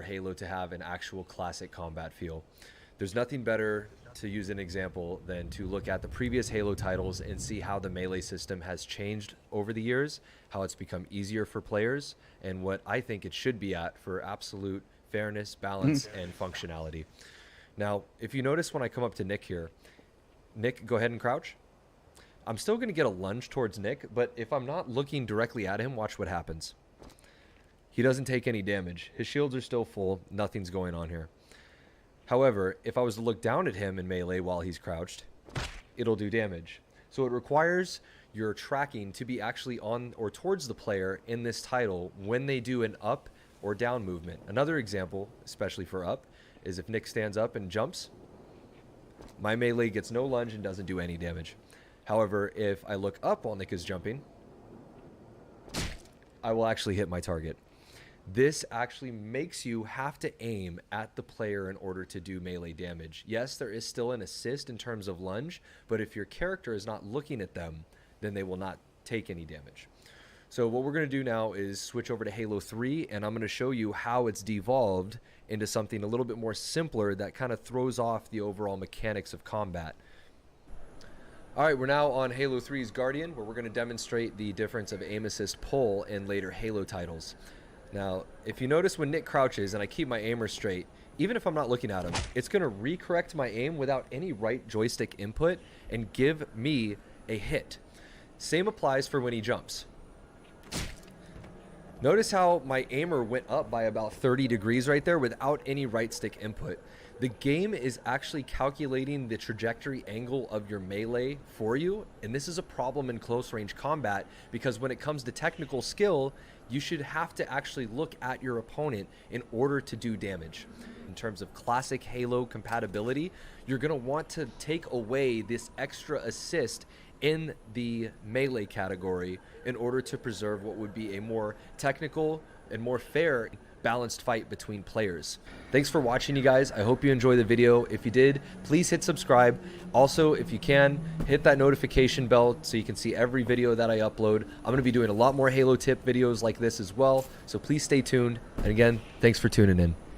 Halo to have an actual classic combat feel. There's nothing better, to use an example, than to look at the previous Halo titles and see how the melee system has changed over the years, how it's become easier for players, and what I think it should be at for absolute fairness, balance, and functionality. Now, if you notice when I come up to Nick here, Nick, go ahead and crouch. I'm still going to get a lunge towards Nick, but if I'm not looking directly at him, watch what happens. He doesn't take any damage. His shields are still full. Nothing's going on here. However, if I was to look down at him in melee while he's crouched, it'll do damage. So it requires your tracking to be actually on or towards the player in this title when they do an up or down movement. Another example, especially for up, is if Nick stands up and jumps, my melee gets no lunge and doesn't do any damage. However, if I look up while Nick is jumping, I will actually hit my target. This actually makes you have to aim at the player in order to do melee damage. Yes, there is still an assist in terms of lunge, but if your character is not looking at them, then they will not take any damage. So what we're going to do now is switch over to Halo 3, and I'm going to show you how it's devolved into something a little bit more simpler that kind of throws off the overall mechanics of combat. All right, we're now on Halo 3's Guardian, where we're going to demonstrate the difference of aim assist pull in later Halo titles. Now, if you notice when Nick crouches and I keep my aimer straight, even if I'm not looking at him, it's going to recorrect my aim without any right joystick input and give me a hit. Same applies for when he jumps. Notice how my aimer went up by about 30 degrees right there without any right stick input. The game is actually calculating the trajectory angle of your melee for you, and this is a problem in close range combat because when it comes to technical skill, you should have to actually look at your opponent in order to do damage. In terms of classic Halo compatibility, you're going to want to take away this extra assist in the melee category in order to preserve what would be a more technical and more fair balanced fight between players. Thanks for watching, you guys. I hope you enjoyed the video. If you did, please hit subscribe. Also, if you can, hit that notification bell so you can see every video that I upload. I'm going to be doing a lot more Halo tip videos like this as well, so please stay tuned. And again, thanks for tuning in.